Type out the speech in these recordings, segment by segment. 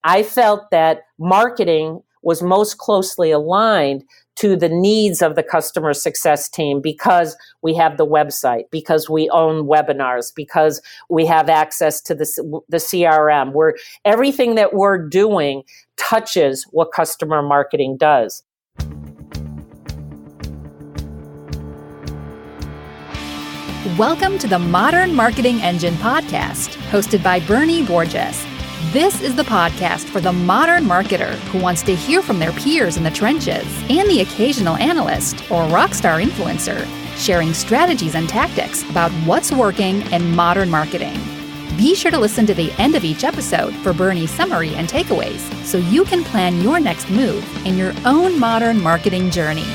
I felt that marketing was most closely aligned to the needs of the customer success team because we have the website, because we own webinars, because we have access to the CRM, where everything that we're doing touches what customer marketing does. Welcome to the Modern Marketing Engine podcast, hosted by Bernie Borges. This is the podcast for the modern marketer who wants to hear from their peers in the trenches and the occasional analyst or rockstar influencer sharing strategies and tactics about what's working in modern marketing. Be sure to listen to the end of each episode for Bernie's summary and takeaways so you can plan your next move in your own modern marketing journey.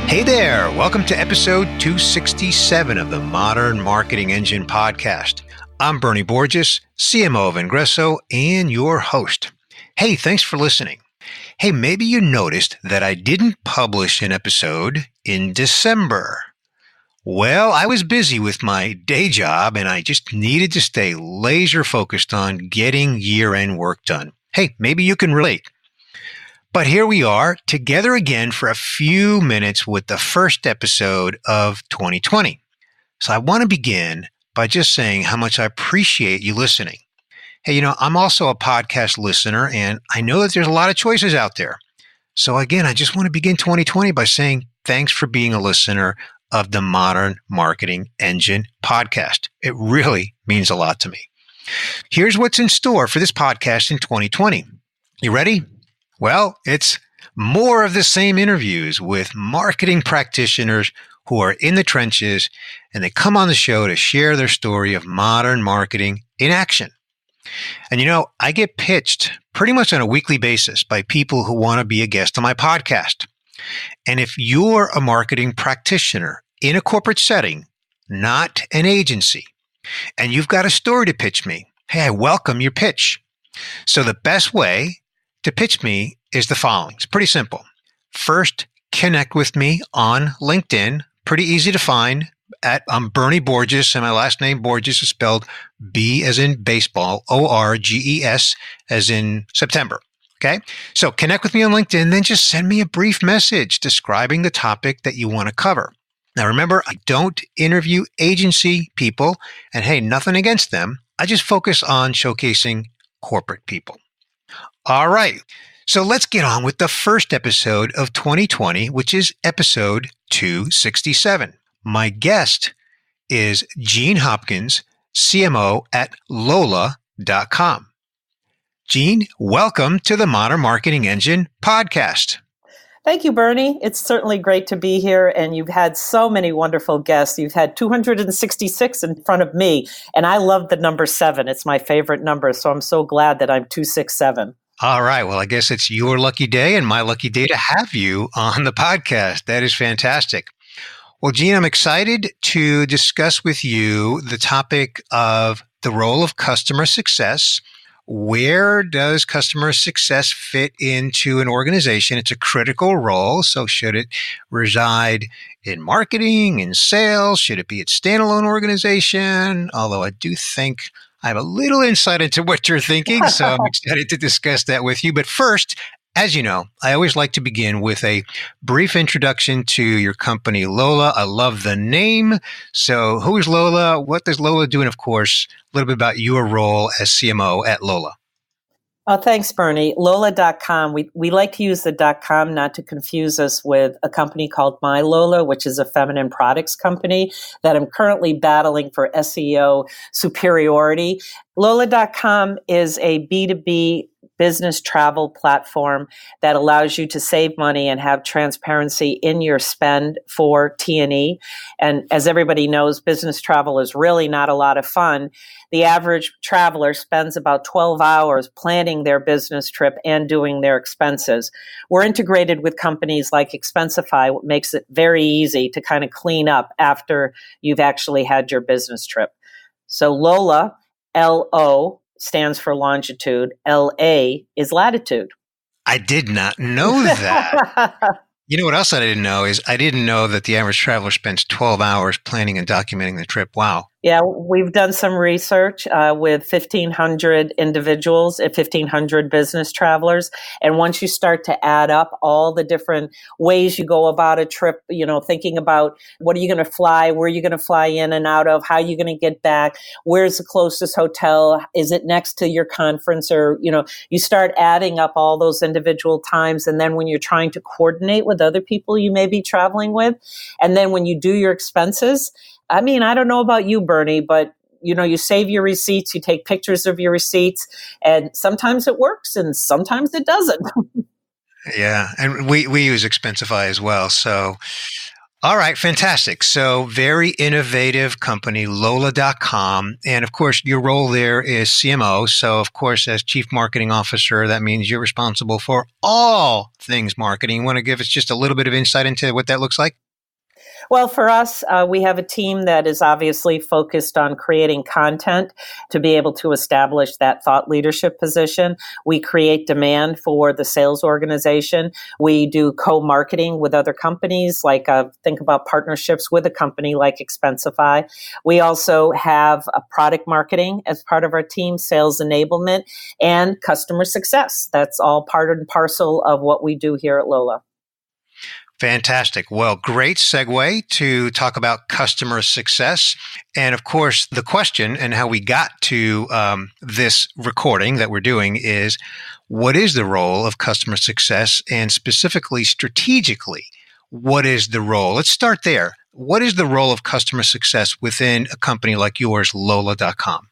Hey there, welcome to episode 267 of the Modern Marketing Engine podcast. I'm Bernie Borges, CMO of Ingresso and your host. Hey, thanks for listening. Hey, maybe you noticed that I didn't publish an episode in December. Well, I was busy with my day job and I just needed to stay laser focused on getting year-end work done. Hey, maybe you can relate. But here we are together again for a few minutes with the first episode of 2020. So I want to begin by just saying how much I appreciate you listening. Hey, I'm also a podcast listener and I know that there's a lot of choices out there. So again, I just want to begin 2020 by saying thanks for being a listener of the Modern Marketing Engine podcast. It really means a lot to me. Here's what's in store for this podcast in 2020. You ready? Well, it's more of the same interviews with marketing practitioners who are in the trenches, and they come on the show to share their story of modern marketing in action. And I get pitched pretty much on a weekly basis by people who want to be a guest on my podcast. And if you're a marketing practitioner in a corporate setting, not an agency, and you've got a story to pitch me, hey, I welcome your pitch. So the best way to pitch me is the following. It's pretty simple. First, connect with me on LinkedIn. Pretty easy to find. I'm Bernie Borges, and my last name Borges is spelled B as in baseball, O-R-G-E-S as in September. Okay? So connect with me on LinkedIn, then just send me a brief message describing the topic that you want to cover. Now remember, I don't interview agency people, and hey, nothing against them. I just focus on showcasing corporate people. All right, so let's get on with the first episode of 2020, which is episode 267. My guest is Jeanne Hopkins, CMO at Lola.com. Jeanne, welcome to the Modern Marketing Engine podcast. Thank you, Bernie. It's certainly great to be here, and you've had so many wonderful guests. You've had 266 in front of me, and I love the number 7. It's my favorite number, so I'm so glad that I'm 267. All right. Well, I guess it's your lucky day and my lucky day to have you on the podcast. That is fantastic. Well, Jeanne, I'm excited to discuss with you the topic of the role of customer success. Where does customer success fit into an organization? It's a critical role. So should it reside in marketing, in sales? Should it be a standalone organization? Although I do think I have a little insight into what you're thinking, so I'm excited to discuss that with you. But first, as you know, I always like to begin with a brief introduction to your company, Lola. I love the name. So who is Lola? What does Lola do? And of course, a little bit about your role as CMO at Lola. Oh, thanks, Bernie. Lola.com. We like to use the .com not to confuse us with a company called My Lola, which is a feminine products company that I'm currently battling for SEO superiority. Lola.com is a B2B business travel platform that allows you to save money and have transparency in your spend for T&E. And as everybody knows, business travel is really not a lot of fun. The average traveler spends about 12 hours planning their business trip and doing their expenses. We're integrated with companies like Expensify, what makes it very easy to kind of clean up after you've actually had your business trip. So Lola, L-O, stands for longitude. L-A is latitude. I did not know that. You know what else I didn't know is I didn't know that the average traveler spends 12 hours planning and documenting the trip. Wow. Yeah, we've done some research with 1,500 individuals, 1,500 business travelers. And once you start to add up all the different ways you go about a trip, thinking about what are you going to fly, where are you going to fly in and out of, how are you going to get back, where's the closest hotel, is it next to your conference, or, you start adding up all those individual times. And then when you're trying to coordinate with other people you may be traveling with, and then when you do your expenses, I mean, I don't know about you, Bernie, but you save your receipts, you take pictures of your receipts, and sometimes it works and sometimes it doesn't. Yeah, and we use Expensify as well. So, all right, fantastic. So, very innovative company, Lola.com. And of course, your role there is CMO. So, of course, as Chief Marketing Officer, that means you're responsible for all things marketing. You want to give us just a little bit of insight into what that looks like? Well, for us, we have a team that is obviously focused on creating content to be able to establish that thought leadership position. We create demand for the sales organization. We do co-marketing with other companies, like think about partnerships with a company like Expensify. We also have a product marketing as part of our team, sales enablement, and customer success. That's all part and parcel of what we do here at Lola. Fantastic. Well, great segue to talk about customer success. And of course, the question and how we got to this recording that we're doing is, what is the role of customer success? And specifically, strategically, what is the role? Let's start there. What is the role of customer success within a company like yours, Lola.com?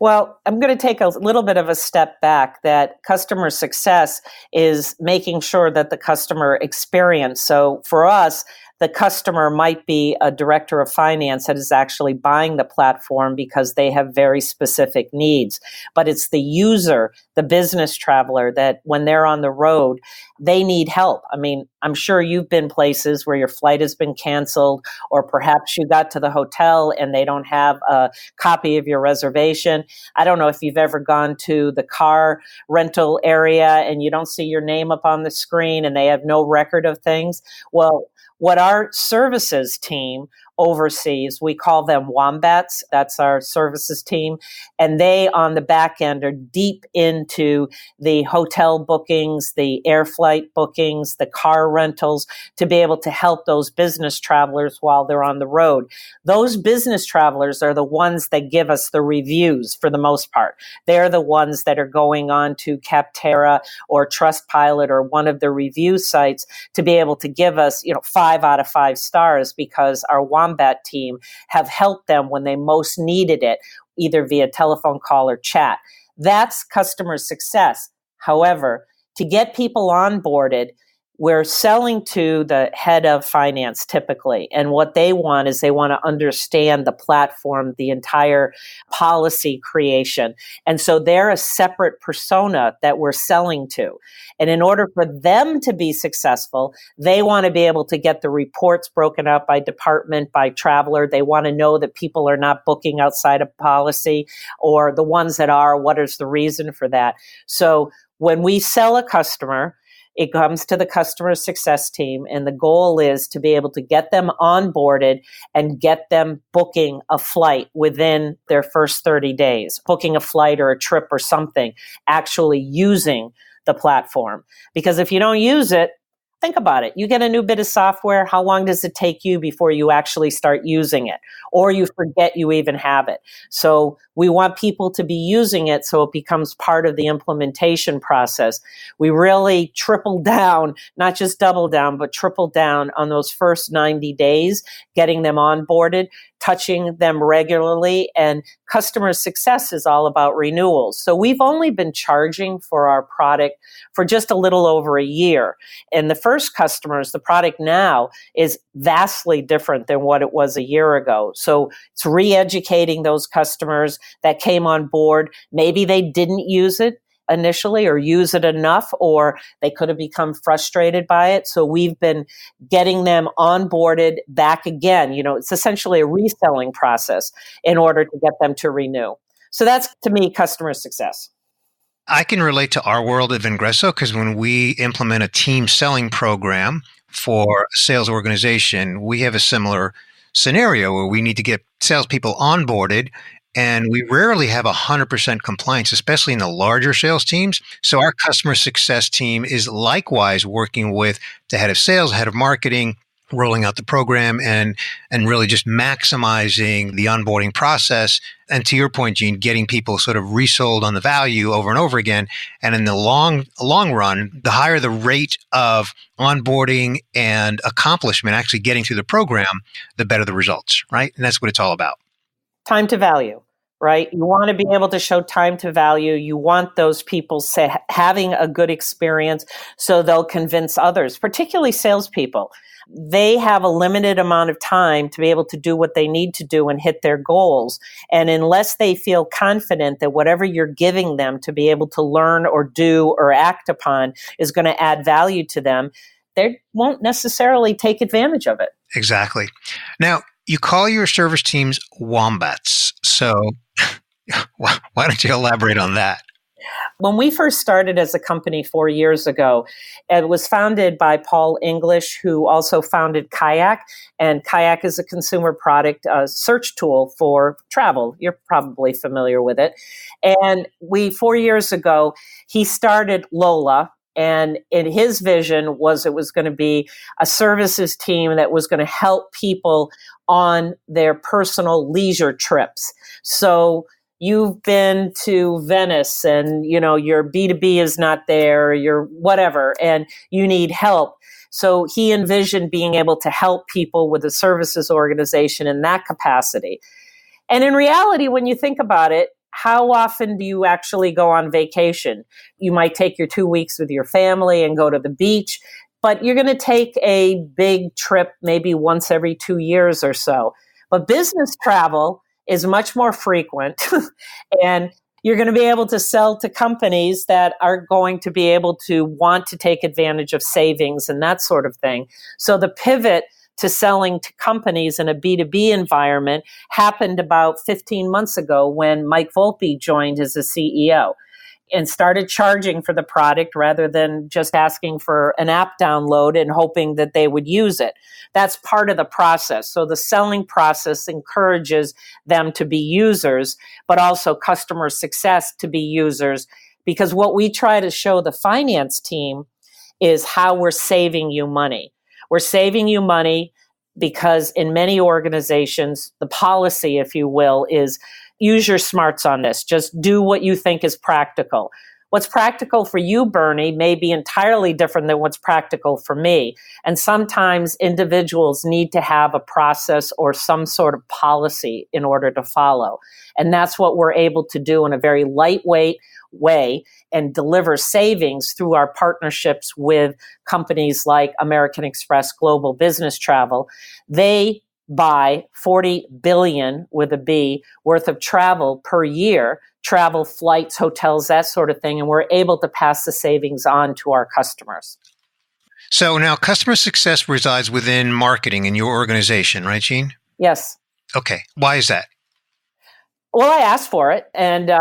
Well, I'm going to take a little bit of a step back, that customer success is making sure that the customer experience. So for us, the customer might be a director of finance that is actually buying the platform because they have very specific needs. But it's the user, the business traveler, that when they're on the road, they need help. I mean, I'm sure you've been places where your flight has been canceled, or perhaps you got to the hotel and they don't have a copy of your reservation. I don't know if you've ever gone to the car rental area and you don't see your name up on the screen and they have no record of things. Well, what our services team oversees, we call them wombats. That's our services team. And they, on the back end, are deep into the hotel bookings, the air flight bookings, the car rentals, to be able to help those business travelers while they're on the road. Those business travelers are the ones that give us the reviews for the most part. They're the ones that are going on to Capterra or Trustpilot or one of the review sites to be able to give us, 5 out of 5 stars, because our Wombat team have helped them when they most needed it, either via telephone call or chat. That's customer success. However, to get people onboarded, we're selling to the head of finance typically. And what they want is they want to understand the platform, the entire policy creation. And so they're a separate persona that we're selling to. And in order for them to be successful, they want to be able to get the reports broken up by department, by traveler. They want to know that people are not booking outside of policy, or the ones that are, what is the reason for that? So when we sell a customer, it comes to the customer success team, and the goal is to be able to get them onboarded and get them booking a flight within their first 30 days, booking a flight or a trip or something, actually using the platform. Because if you don't use it, think about it. You get a new bit of software. How long does it take you before you actually start using it? Or you forget you even have it. So we want people to be using it so it becomes part of the implementation process. We really triple down, not just double down, but triple down on those first 90 days, getting them onboarded, touching them regularly. And customer success is all about renewals. So we've only been charging for our product for just a little over a year. And the first customers, the product now is vastly different than what it was a year ago. So it's re-educating those customers that came on board. Maybe they didn't use it initially or use it enough, or they could have become frustrated by it. So we've been getting them onboarded back again. It's essentially a reselling process in order to get them to renew. So that's, to me, customer success. I can relate to our world of Ingresso, because when we implement a team selling program for a sales organization, we have a similar scenario where we need to get salespeople onboarded, and we rarely have 100% compliance, especially in the larger sales teams. So our customer success team is likewise working with the head of sales, head of marketing, rolling out the program and really just maximizing the onboarding process. And to your point, Jeanne, getting people sort of resold on the value over and over again. And in the long run, the higher the rate of onboarding and accomplishment, actually getting through the program, the better the results, right? And that's what it's all about. Time to value, right? You want to be able to show time to value. You want those people having a good experience so they'll convince others, particularly salespeople. They have a limited amount of time to be able to do what they need to do and hit their goals. And unless they feel confident that whatever you're giving them to be able to learn or do or act upon is going to add value to them, they won't necessarily take advantage of it. Exactly. Now, you call your service teams wombats. So why don't you elaborate on that? When we first started as a company 4 years ago, it was founded by Paul English, who also founded Kayak. And Kayak is a consumer product search tool for travel. You're probably familiar with it. And 4 years ago, he started Lola. And in his vision was it was going to be a services team that was going to help people on their personal leisure trips. So you've been to Venice and, your B2B is not there, your whatever, and you need help. So he envisioned being able to help people with a services organization in that capacity. And in reality, when you think about it, how often do you actually go on vacation? You might take your 2 weeks with your family and go to the beach, but you're going to take a big trip maybe once every 2 years or so. But business travel is much more frequent, and you're going to be able to sell to companies that are going to be able to want to take advantage of savings and that sort of thing. So the pivot to selling to companies in a B2B environment happened about 15 months ago when Mike Volpe joined as the CEO and started charging for the product rather than just asking for an app download and hoping that they would use it. That's part of the process. So the selling process encourages them to be users, but also customer success to be users, because what we try to show the finance team is how we're saving you money. We're saving you money because in many organizations, the policy, if you will, is use your smarts on this. Just do what you think is practical. What's practical for you, Bernie, may be entirely different than what's practical for me. And sometimes individuals need to have a process or some sort of policy in order to follow. And that's what we're able to do in a very lightweight way and deliver savings through our partnerships with companies like American Express Global Business Travel. They buy 40 billion with a B worth of travel per year, travel, flights, hotels, that sort of thing. And we're able to pass the savings on to our customers. So now customer success resides within marketing in your organization, right, Jeanne? Yes. Okay. Why is that? Well, I asked for it, and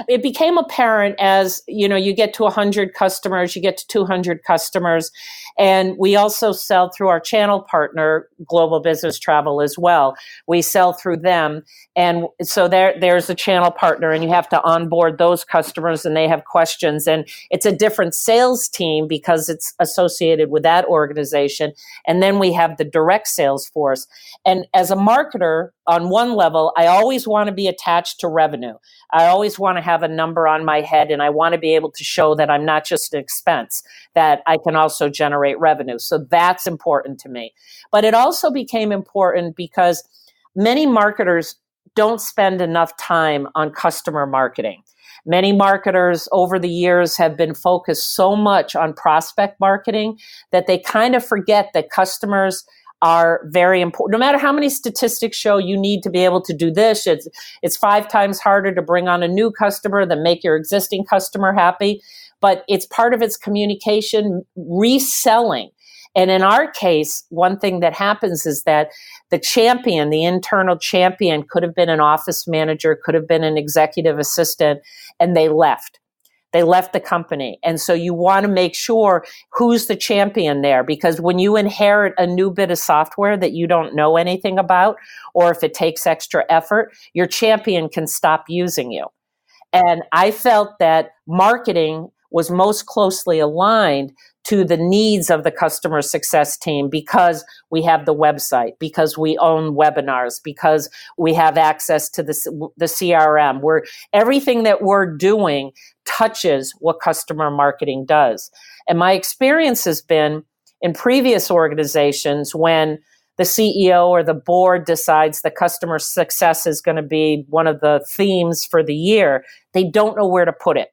it became apparent as, you get to 100 customers, you get to 200 customers, and we also sell through our channel partner, Global Business Travel, as well. We sell through them, and so there's a channel partner, and you have to onboard those customers, and they have questions, and it's a different sales team because it's associated with that organization, and then we have the direct sales force. And as a marketer, on one level, I always want to be attached to revenue. I always want to have a number on my head, and I want to be able to show that I'm not just an expense, that I can also generate revenue. So that's important to me. But it also became important because many marketers don't spend enough time on customer marketing. Many marketers over the years have been focused so much on prospect marketing that they kind of forget that customers are very important. No matter how many statistics show you need to be able to do this, it's 5 times harder to bring on a new customer than make your existing customer happy. But it's part of its communication, reselling. And in our case, one thing that happens is that the champion, the internal champion, could have been an office manager, could have been an executive assistant, and they left. They left the company. And so you want to make sure who's the champion there, because when you inherit a new bit of software that you don't know anything about, or if it takes extra effort, your champion can stop using you. And I felt that marketing was most closely aligned to the needs of the customer success team, because we have the website, because we own webinars, because we have access to the CRM, where everything that we're doing touches what customer marketing does. And my experience has been in previous organizations, when the CEO or the board decides that customer success is going to be one of the themes for the year, they don't know where to put it.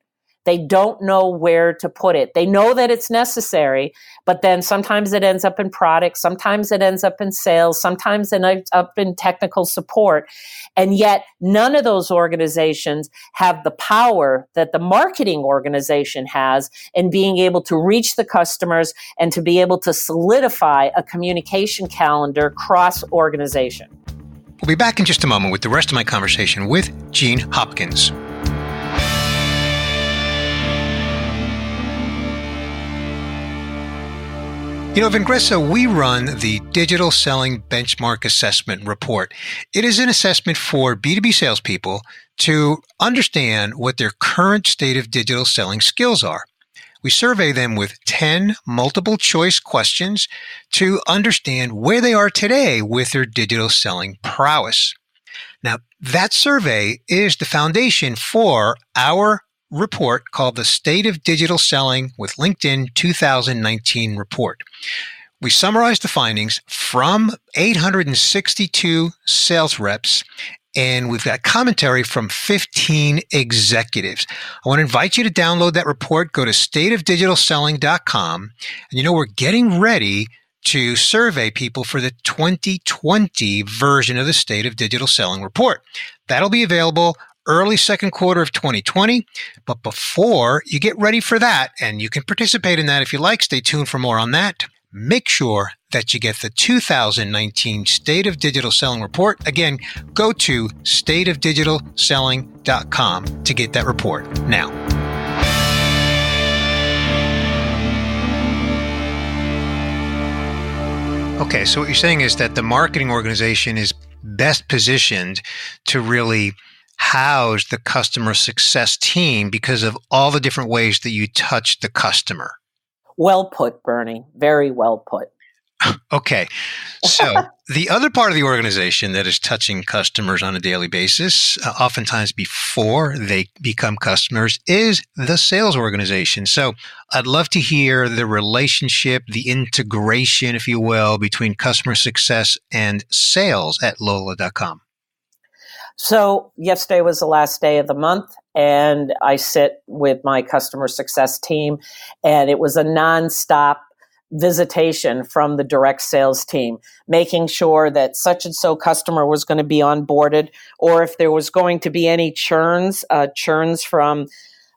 They don't know where to put it. They know that it's necessary, but then sometimes it ends up in product, sometimes it ends up in sales, sometimes it ends up in technical support. And yet none of those organizations have the power that the marketing organization has in being able to reach the customers and to be able to solidify a communication calendar cross-organization. We'll be back in just a moment with the rest of my conversation with Jeanne Hopkins. You know, at Vengresso, we run the Digital Selling Benchmark Assessment Report. It is an assessment for B2B salespeople to understand what their current state of digital selling skills are. We survey them with 10 multiple choice questions to understand where they are today with their digital selling prowess. Now, that survey is the foundation for our report called the State of Digital Selling with LinkedIn 2019 report. We summarize the findings from 862 sales reps, and we've got commentary from 15 executives. I want to invite you to download that report. Go to stateofdigitalselling.com. And we're getting ready to survey people for the 2020 version of the State of Digital Selling report. That'll be available early second quarter of 2020. But before you get ready for that, and you can participate in that if you like, stay tuned for more on that. Make sure that you get the 2019 State of Digital Selling report. Again, go to stateofdigitalselling.com to get that report now. Okay, so what you're saying is that the marketing organization is best positioned to really house the customer success team because of all the different ways that you touch the customer. Well put, Bernie. Very well put. Okay. So the other part of the organization that is touching customers on a daily basis, oftentimes before they become customers, is the sales organization. So I'd love to hear the relationship, the integration, if you will, between customer success and sales at Lola.com. So yesterday was the last day of the month, and I sit with my customer success team, and it was a nonstop visitation from the direct sales team, making sure that such and so customer was going to be onboarded, or if there was going to be any churns from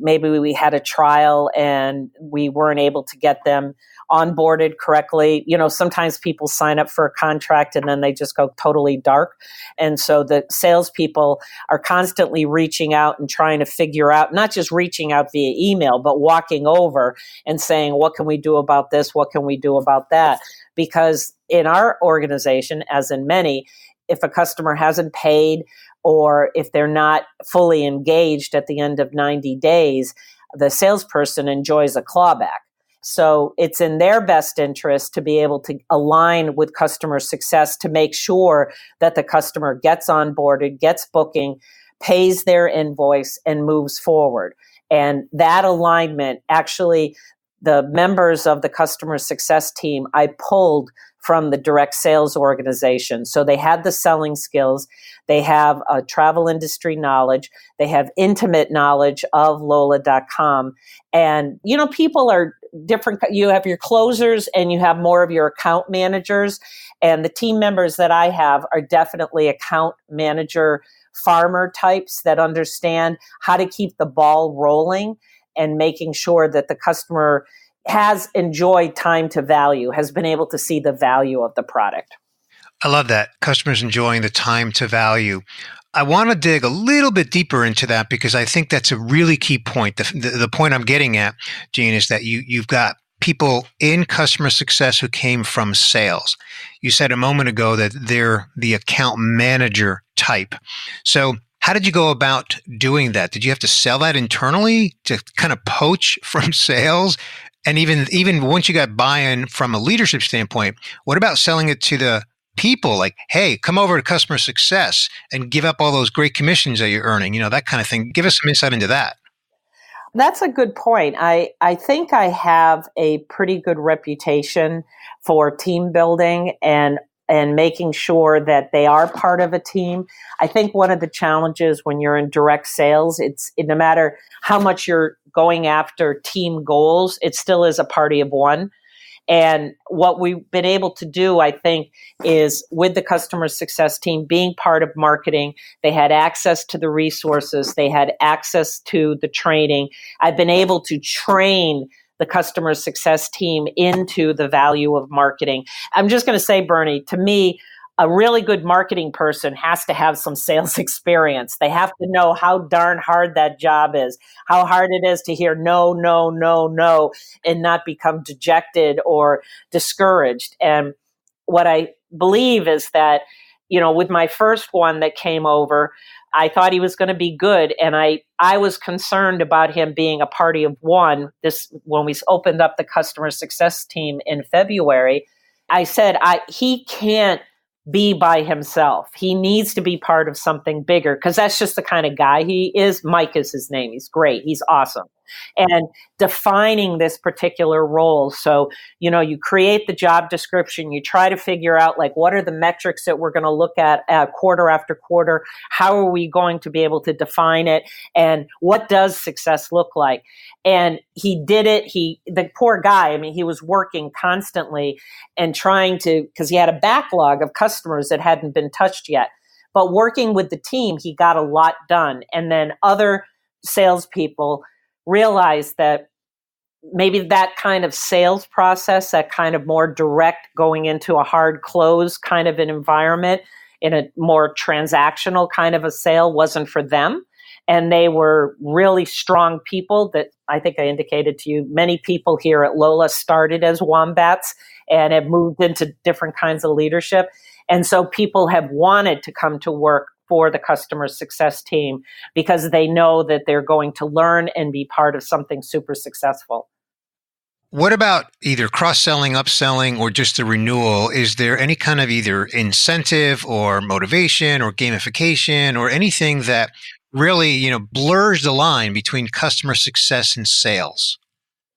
maybe we had a trial and we weren't able to get them onboarded correctly. Sometimes people sign up for a contract and then they just go totally dark. And so the salespeople are constantly reaching out and trying to figure out, not just reaching out via email, but walking over and saying, what can we do about this? What can we do about that? Because in our organization, as in many, if a customer hasn't paid or if they're not fully engaged at the end of 90 days, the salesperson enjoys a clawback. So it's in their best interest to be able to align with customer success to make sure that the customer gets onboarded, gets booking, pays their invoice, and moves forward. And that alignment, actually, the members of the customer success team, I pulled from the direct sales organization. So they had the selling skills, they have a travel industry knowledge, they have intimate knowledge of Lola.com. And, people are different. You have your closers and you have more of your account managers. And the team members that I have are definitely account manager farmer types that understand how to keep the ball rolling and making sure that the customer has enjoyed time to value, has been able to see the value of the product. I love that. Customers enjoying the time to value. I want to dig a little bit deeper into that because I think that's a really key point. The point I'm getting at, Jeanne, is that you've got people in customer success who came from sales. You said a moment ago that they're the account manager type. So how did you go about doing that? Did you have to sell that internally to kind of poach from sales? And even once you got buy-in from a leadership standpoint, what about selling it to the people? Like, hey, come over to customer success and give up all those great commissions that you're earning, that kind of thing. Give us some insight into that. That's a good point. I think I have a pretty good reputation for team building and making sure that they are part of a team. I think one of the challenges when you're in direct sales, no matter how much you're going after team goals, it still is a party of one. And what we've been able to do, I think, is with the customer success team being part of marketing, they had access to the resources, they had access to the training. I've been able to train the customer success team into the value of marketing. I'm just going to say, Bernie, to me, a really good marketing person has to have some sales experience. They have to know how darn hard that job is, how hard it is to hear no, no, no, no, and not become dejected or discouraged. And what I believe is that, with my first one that came over, I thought he was going to be good. And I was concerned about him being a party of one. When we opened up the customer success team in February, I said, he can't be by himself. He needs to be part of something bigger because that's just the kind of guy he is. Mike is his name. He's great. He's awesome. And defining this particular role. So, you create the job description, you try to figure out what are the metrics that we're going to look at quarter after quarter? How are we going to be able to define it? And what does success look like? And he did it. The poor guy, he was working constantly and trying to, because he had a backlog of customers that hadn't been touched yet. But working with the team, he got a lot done. And then other salespeople realized that maybe that kind of sales process, that kind of more direct going into a hard close kind of an environment in a more transactional kind of a sale wasn't for them. And they were really strong people that I think I indicated to you. Many people here at Lola started as wombats and have moved into different kinds of leadership. And so people have wanted to come to work for the customer success team because they know that they're going to learn and be part of something super successful. What about either cross-selling, upselling, or just the renewal? Is there any kind of either incentive or motivation or gamification or anything that really, blurs the line between customer success and sales?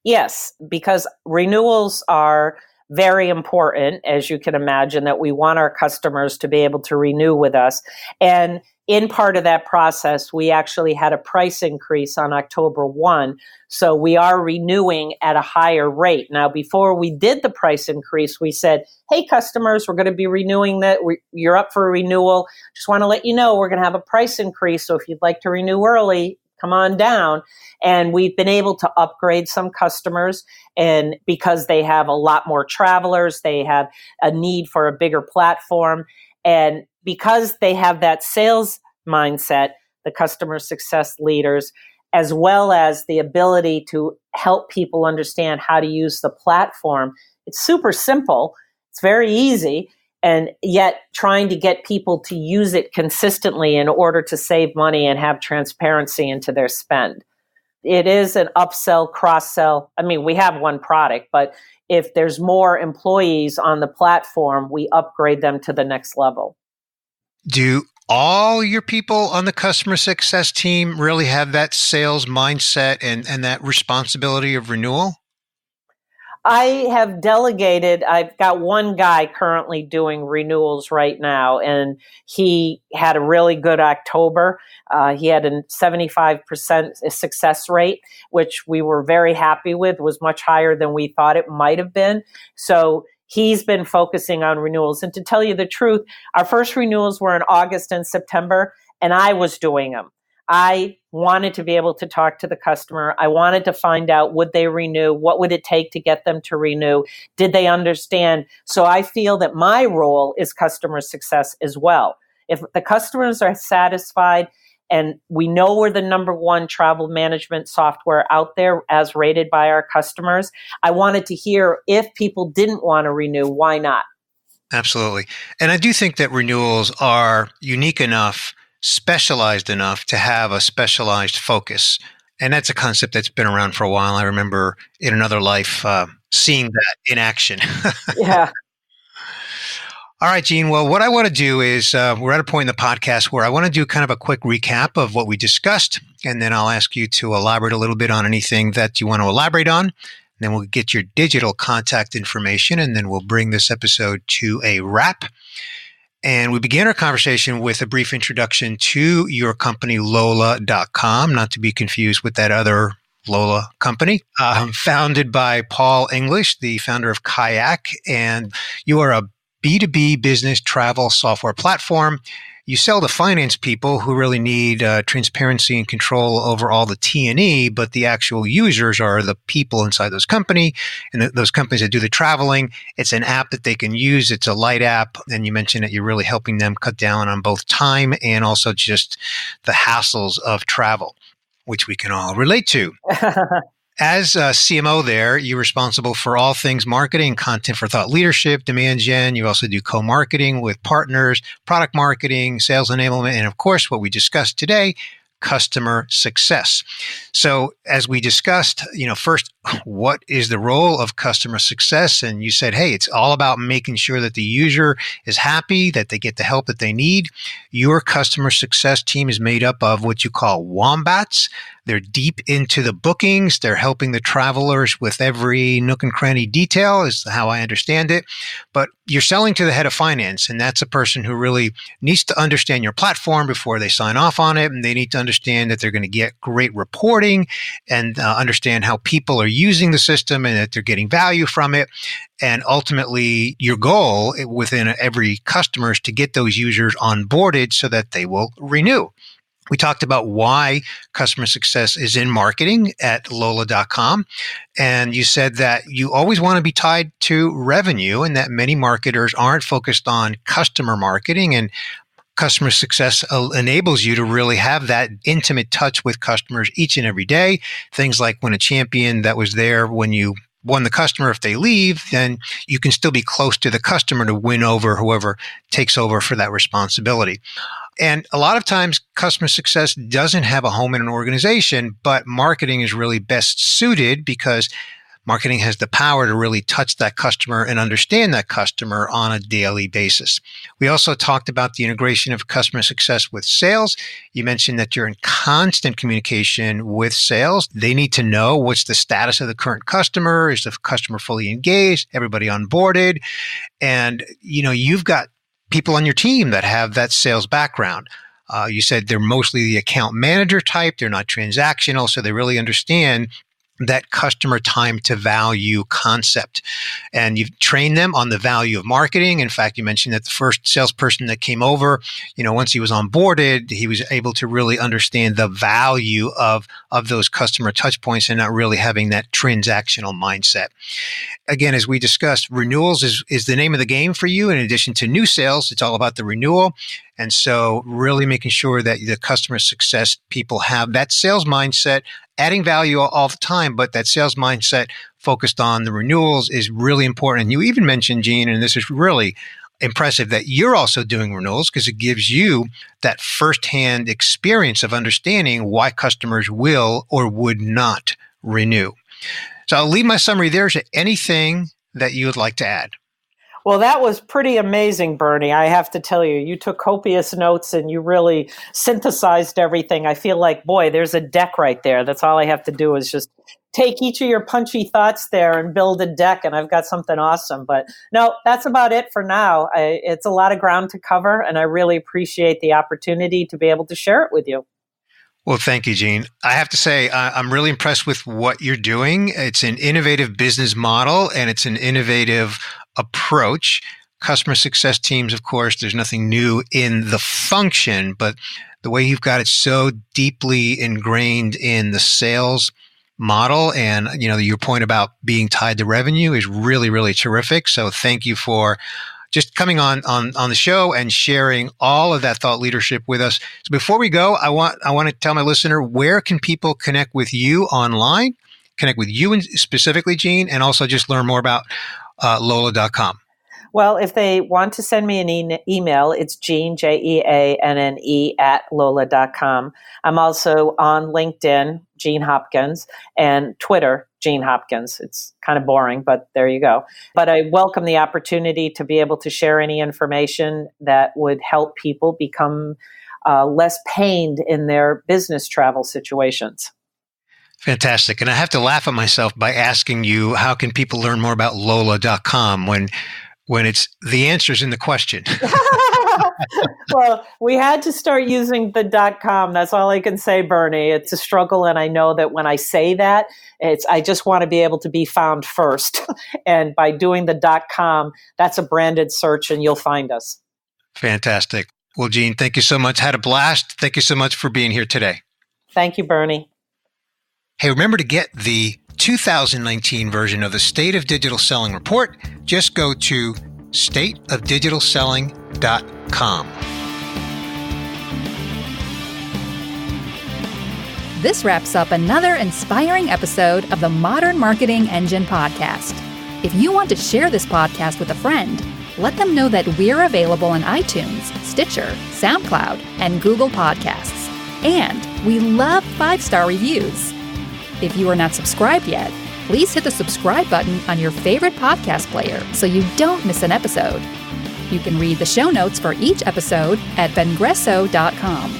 Yes, because renewals are very important, as you can imagine, that we want our customers to be able to renew with us. And in part of that process, we actually had a price increase on October 1. So we are renewing at a higher rate. Now, before we did the price increase, we said, hey, customers, we're going to be renewing that. You're up for a renewal. Just want to let you know we're going to have a price increase. So if you'd like to renew early, come on down. And we've been able to upgrade some customers. And because they have a lot more travelers, they have a need for a bigger platform. And because they have that sales mindset, the customer success leaders, as well as the ability to help people understand how to use the platform, it's super simple. It's very easy. And yet trying to get people to use it consistently in order to save money and have transparency into their spend. It is an upsell, cross-sell. We have one product, but if there's more employees on the platform, we upgrade them to the next level. Do all your people on the customer success team really have that sales mindset and that responsibility of renewal? I have delegated. I've got one guy currently doing renewals right now, and he had a really good October. He had a 75% success rate, which we were very happy with, was much higher than we thought it might have been. So he's been focusing on renewals. And to tell you the truth, our first renewals were in August and September, and I was doing them. I wanted to be able to talk to the customer. I wanted to find out, would they renew? What would it take to get them to renew? Did they understand? So I feel that my role is customer success as well. If the customers are satisfied, and we know we're the number one travel management software out there as rated by our customers, I wanted to hear if people didn't want to renew, why not? Absolutely. And I do think that renewals are unique enough, specialized enough to have a specialized focus. And that's a concept that's been around for a while. I remember in another life seeing that in action. Yeah. All right, Jeanne. Well, what I want to do is we're at a point in the podcast where I want to do kind of a quick recap of what we discussed. And then I'll ask you to elaborate a little bit on anything that you want to elaborate on. Then we'll get your digital contact information, and then we'll bring this episode to a wrap. And we begin our conversation with a brief introduction to your company, Lola.com, not to be confused with that other Lola company, founded by Paul English, the founder of Kayak. And you are a B2B business travel software platform. You sell to finance people who really need transparency and control over all the T&E, but the actual users are the people inside those company and those companies that do the traveling. It's an app that they can use. It's a light app. And you mentioned that you're really helping them cut down on both time and also just the hassles of travel, which we can all relate to. As a CMO there, you're responsible for all things marketing, content for thought leadership, demand gen. You also do co-marketing with partners, product marketing, sales enablement, and of course, what we discussed today, customer success. So as we discussed, first, what is the role of customer success? And you said, hey, it's all about making sure that the user is happy, that they get the help that they need. Your customer success team is made up of what you call wombats. They're deep into the bookings. They're helping the travelers with every nook and cranny detail is how I understand it. But you're selling to the head of finance, and that's a person who really needs to understand your platform before they sign off on it. And they need to understand that they're going to get great reporting and understand how people are using the system and that they're getting value from it. And ultimately, your goal within every customer is to get those users onboarded so that they will renew. We talked about why customer success is in marketing at Lola.com. And you said that you always want to be tied to revenue and that many marketers aren't focused on customer marketing, and customer success enables you to really have that intimate touch with customers each and every day. Things like when a champion that was there when you won the customer, if they leave, then you can still be close to the customer to win over whoever takes over for that responsibility. And a lot of times customer success doesn't have a home in an organization, but marketing is really best suited because marketing has the power to really touch that customer and understand that customer on a daily basis. We also talked about the integration of customer success with sales. You mentioned that you're in constant communication with sales. They need to know what's the status of the current customer. Is the customer fully engaged? Everybody onboarded? And, you've got people on your team that have that sales background. You said they're mostly the account manager type. They're not transactional, so they really understand that customer time to value concept. And you've trained them on the value of marketing. In fact, you mentioned that the first salesperson that came over, once he was onboarded, he was able to really understand the value of those customer touch points and not really having that transactional mindset. Again, as we discussed, renewals is the name of the game for you. In addition to new sales, it's all about the renewal. And so really making sure that the customer success people have that sales mindset, adding value all the time, but that sales mindset focused on the renewals is really important. And you even mentioned, Jeanne, and this is really impressive, that you're also doing renewals because it gives you that firsthand experience of understanding why customers will or would not renew. So I'll leave my summary there. Is there anything that you would like to add? Well, that was pretty amazing, Bernie. I have to tell you, you took copious notes and you really synthesized everything. I feel like, boy, there's a deck right there. That's all I have to do is just take each of your punchy thoughts there and build a deck, and I've got something awesome. But no, that's about it for now. It's a lot of ground to cover, and I really appreciate the opportunity to be able to share it with you. Well, thank you, Jeanne. I have to say, I'm really impressed with what you're doing. It's an innovative business model, and it's an innovative approach. Customer success teams, of course, there's nothing new in the function, but the way you've got it so deeply ingrained in the sales model and, your point about being tied to revenue is really, really terrific. So thank you for just coming on the show and sharing all of that thought leadership with us. So before we go, I want to tell my listener, where can people connect with you online, connect with you specifically, Jeanne, and also just learn more about Lola.com? Well, if they want to send me an email, it's Jeanne, Jeanne, at Lola.com. I'm also on LinkedIn, Jeanne Hopkins, and Twitter, Jeanne Hopkins. It's kind of boring, but there you go. But I welcome the opportunity to be able to share any information that would help people become less pained in their business travel situations. Fantastic. And I have to laugh at myself by asking you, how can people learn more about Lola.com when it's the answer's in the question? Well, we had to start using the .com. That's all I can say, Bernie. It's a struggle, and I know that when I say that, I just want to be able to be found first. And by doing the .com, that's a branded search, and you'll find us. Fantastic. Well, Jeanne, thank you so much. Had a blast. Thank you so much for being here today. Thank you, Bernie. Hey, remember to get the 2019 version of the State of Digital Selling report. Just go to stateofdigitalselling.com. This wraps up another inspiring episode of the Modern Marketing Engine podcast. If you want to share this podcast with a friend, let them know that we're available on iTunes, Stitcher, SoundCloud, and Google Podcasts. And we love 5-star reviews. If you are not subscribed yet, please hit the subscribe button on your favorite podcast player so you don't miss an episode. You can read the show notes for each episode at vengresso.com.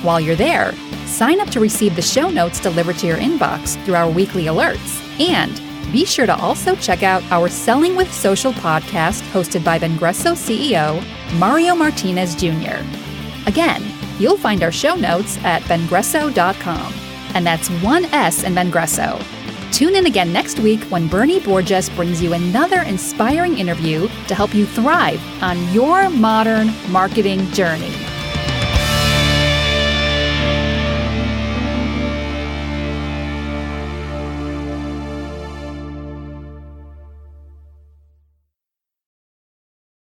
While you're there, sign up to receive the show notes delivered to your inbox through our weekly alerts. And be sure to also check out our Selling with Social podcast hosted by Vengresso CEO Mario Martinez Jr. Again, you'll find our show notes at vengresso.com. And that's 1 S in Vengresso. Tune in again next week when Bernie Borges brings you another inspiring interview to help you thrive on your modern marketing journey.